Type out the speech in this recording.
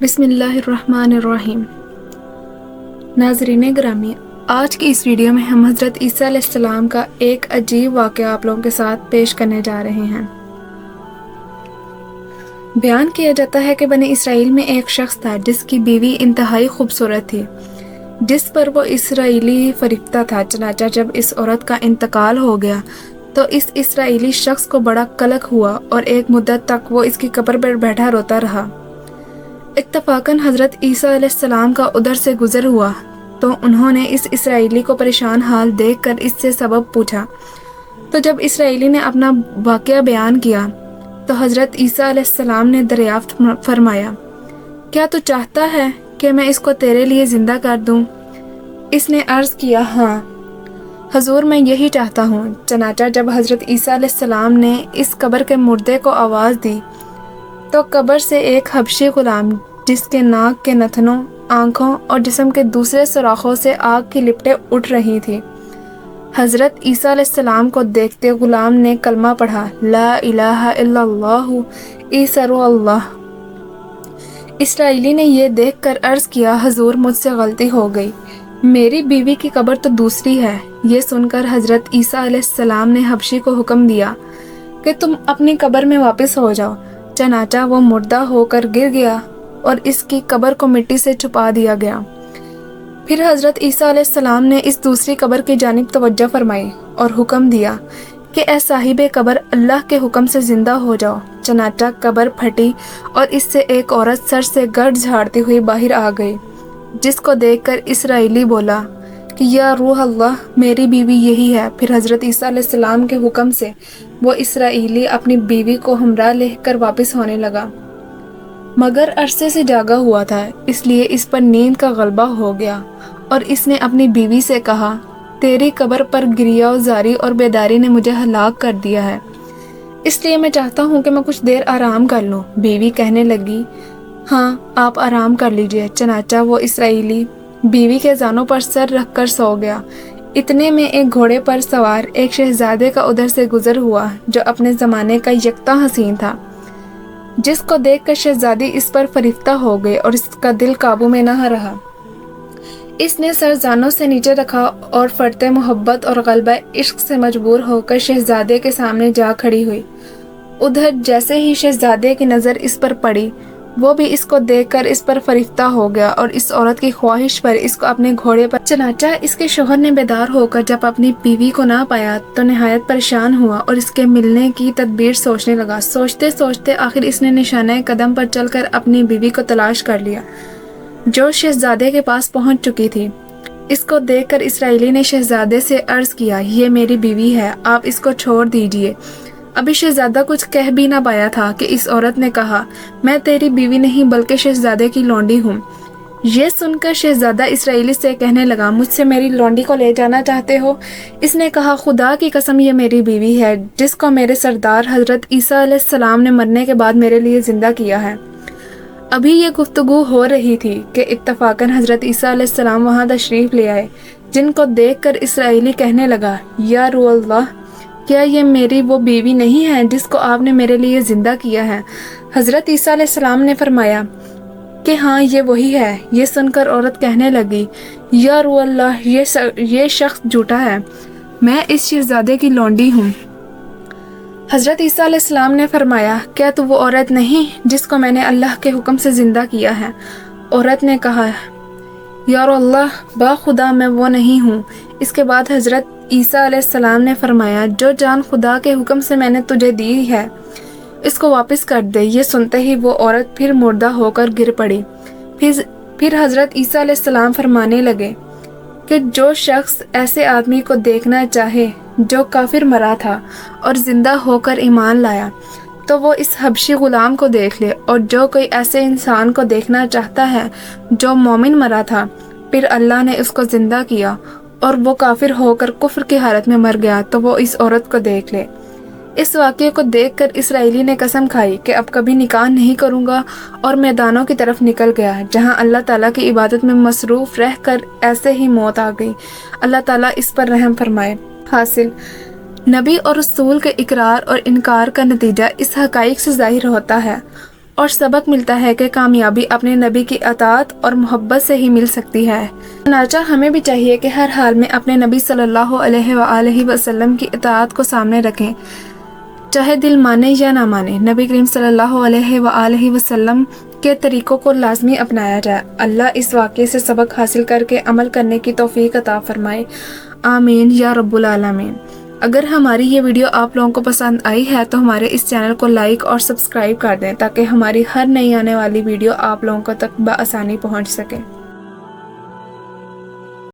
بسم اللہ الرحمن الرحیم۔ ناظرین گرامی، آج کی اس ویڈیو میں ہم حضرت عیسیٰ علیہ السلام کا ایک عجیب واقعہ آپ لوگوں کے ساتھ پیش کرنے جا رہے ہیں۔ بیان کیا جاتا ہے کہ بنی اسرائیل میں ایک شخص تھا جس کی بیوی انتہائی خوبصورت تھی، جس پر وہ اسرائیلی فریفتہ تھا۔ چنانچہ جب اس عورت کا انتقال ہو گیا تو اس اسرائیلی شخص کو بڑا قلق ہوا اور ایک مدت تک وہ اس کی قبر پر بیٹھا روتا رہا۔ اتفاقاً حضرت عیسیٰ علیہ السلام کا ادھر سے گزر ہوا تو انہوں نے اس اسرائیلی کو پریشان حال دیکھ کر اس سے سبب پوچھا۔ تو جب اسرائیلی نے اپنا واقعہ بیان کیا تو حضرت عیسیٰ علیہ السلام نے دریافت فرمایا، کیا تو چاہتا ہے کہ میں اس کو تیرے لیے زندہ کر دوں؟ اس نے عرض کیا، ہاں حضور، میں یہی چاہتا ہوں۔ چنانچہ جب حضرت عیسیٰ علیہ السلام نے اس قبر کے مردے کو آواز دی تو قبر سے ایک حبشی غلام جس کے ناک کے نتنوں، آنکھوں اور جسم کے دوسرے سوراخوں سے آگ کی لپٹیں اٹھ رہی تھی، حضرت عیسیٰ علیہ السلام کو دیکھتے غلام نے کلمہ پڑھا، لا الہ الا اللہ عیسیٰ اللہ۔ اسرائیلی نے یہ دیکھ کر عرض کیا، حضور مجھ سے غلطی ہو گئی، میری بیوی کی قبر تو دوسری ہے۔ یہ سن کر حضرت عیسیٰ علیہ السلام نے حبشی کو حکم دیا کہ تم اپنی قبر میں واپس ہو جاؤ۔ چنانچہ وہ مردہ ہو کر گر گیا اور اس کی قبر کو مٹی سے چھپا دیا گیا۔ پھر حضرت عیسیٰ علیہ السلام نے اس دوسری قبر کی جانب توجہ فرمائی اور حکم دیا کہ اے صاحب قبر، اللہ کے حکم سے زندہ ہو جاؤ۔ چنانچہ قبر پھٹی اور اس سے ایک عورت سر سے گرد جھاڑتی ہوئی باہر آ گئی، جس کو دیکھ کر اسرائیلی بولا کہ یا روح اللہ، میری بیوی یہی ہے۔ پھر حضرت عیسیٰ علیہ السلام کے حکم سے وہ اسرائیلی اپنی بیوی کو ہمراہ لے کر واپس ہونے لگا، مگر عرصے سے جاگا ہوا تھا، اس لیے اس پر نیند کا غلبہ ہو گیا اور اس نے اپنی بیوی سے کہا، تیری قبر پر گریہ و زاری اور بیداری نے مجھے ہلاک کر دیا ہے، اس لیے میں چاہتا ہوں کہ میں کچھ دیر آرام کر لوں۔ بیوی کہنے لگی، ہاں آپ آرام کر لیجئے۔ چنانچہ وہ اسرائیلی بیوی کے زانوں پر سر رکھ کر سو گیا۔ اتنے میں ایک گھوڑے پر سوار ایک شہزادے کا ادھر سے گزر ہوا جو اپنے زمانے کا یکتا حسین تھا، جس کو دیکھ کر شہزادی اس پر فریفتہ ہو گئی اور اس کا دل قابو میں نہ رہا۔ اس نے سر زانوں سے نیچے رکھا اور فرط محبت اور غلبہ عشق سے مجبور ہو کر شہزادے کے سامنے جا کھڑی ہوئی۔ ادھر جیسے ہی شہزادے کی نظر اس پر پڑی، وہ بھی اس کو دیکھ کر اس پر فریفتہ ہو گیا اور اس عورت کی خواہش پر اس کو اپنے گھوڑے پر۔ چنانچہ اس کے شوہر نے بیدار ہو کر جب اپنی بیوی کو نہ پایا تو نہایت پریشان ہوا اور اس کے ملنے کی تدبیر سوچنے لگا۔ سوچتے سوچتے آخر اس نے نشانہ قدم پر چل کر اپنی بیوی کو تلاش کر لیا، جو شہزادے کے پاس پہنچ چکی تھی۔ اس کو دیکھ کر اسرائیلی نے شہزادے سے عرض کیا، یہ میری بیوی ہے، آپ اس کو چھوڑ دیجئے۔ ابھی شہزادہ کچھ کہہ بھی نہ پایا تھا کہ اس عورت نے کہا، میں تیری بیوی نہیں بلکہ شہزادے کی لونڈی ہوں۔ یہ سن کر شہزادہ اسرائیلی سے کہنے لگا، مجھ سے میری لونڈی کو لے جانا چاہتے ہو؟ اس نے کہا، خدا کی قسم یہ میری بیوی ہے جس کو میرے سردار حضرت عیسیٰ علیہ السلام نے مرنے کے بعد میرے لیے زندہ کیا ہے۔ ابھی یہ گفتگو ہو رہی تھی کہ اتفاقاً حضرت عیسیٰ علیہ السلام وہاں تشریف لے آئے، جن کو دیکھ کر اسرائیلی کہنے لگا، یا روح اللہ، کیا یہ میری وہ بیوی نہیں ہے جس کو آپ نے میرے لیے زندہ کیا ہے؟ حضرت عیسیٰ علیہ السلام نے فرمایا کہ ہاں یہ وہی ہے۔ یہ سن کر عورت کہنے لگی، یا روح اللہ، یہ شخص جھوٹا ہے، میں اس شہزادے کی لونڈی ہوں۔ حضرت عیسیٰ علیہ السلام نے فرمایا، کیا تو وہ عورت نہیں جس کو میں نے اللہ کے حکم سے زندہ کیا ہے؟ عورت نے کہا، یا روح اللہ، باخدا میں وہ نہیں ہوں۔ اس کے بعد حضرت عیسیٰ علیہ السلام نے فرمایا، جو جان خدا کے حکم سے میں نے تجھے دی ہے اس کو واپس کر دے۔ یہ سنتے ہی وہ عورت پھر مردہ ہو کر گر پڑی۔ پھر حضرت عیسیٰ علیہ السلام فرمانے لگے کہ جو شخص ایسے آدمی کو دیکھنا چاہے جو کافر مرا تھا اور زندہ ہو کر ایمان لایا تو وہ اس حبشی غلام کو دیکھ لے، اور جو کوئی ایسے انسان کو دیکھنا چاہتا ہے جو مومن مرا تھا پھر اللہ نے اس کو زندہ کیا اور وہ کافر ہو کر کفر کی حالت میں مر گیا تو وہ اس عورت کو دیکھ لے۔ اس واقعے کو دیکھ کر اسرائیلی نے قسم کھائی کہ اب کبھی نکاح نہیں کروں گا اور میدانوں کی طرف نکل گیا، جہاں اللہ تعالیٰ کی عبادت میں مصروف رہ کر ایسے ہی موت آ گئی۔ اللہ تعالیٰ اس پر رحم فرمائے۔ حاصل، نبی اور رسول کے اقرار اور انکار کا نتیجہ اس حقائق سے ظاہر ہوتا ہے اور سبق ملتا ہے کہ کامیابی اپنے نبی کی اطاعت اور محبت سے ہی مل سکتی ہے۔ چنانچہ ہمیں بھی چاہیے کہ ہر حال میں اپنے نبی صلی اللہ علیہ وآلہ وسلم کی اطاعت کو سامنے رکھیں، چاہے دل مانے یا نہ مانے۔ نبی کریم صلی اللہ علیہ وآلہ وسلم کے طریقوں کو لازمی اپنایا جائے۔ اللہ اس واقعے سے سبق حاصل کر کے عمل کرنے کی توفیق عطا فرمائے، آمین یا رب العالمین۔ اگر ہماری یہ ویڈیو آپ لوگوں کو پسند آئی ہے تو ہمارے اس چینل کو لائک اور سبسکرائب کر دیں تاکہ ہماری ہر نئی آنے والی ویڈیو آپ لوگوں کو تک بآسانی پہنچ سکے۔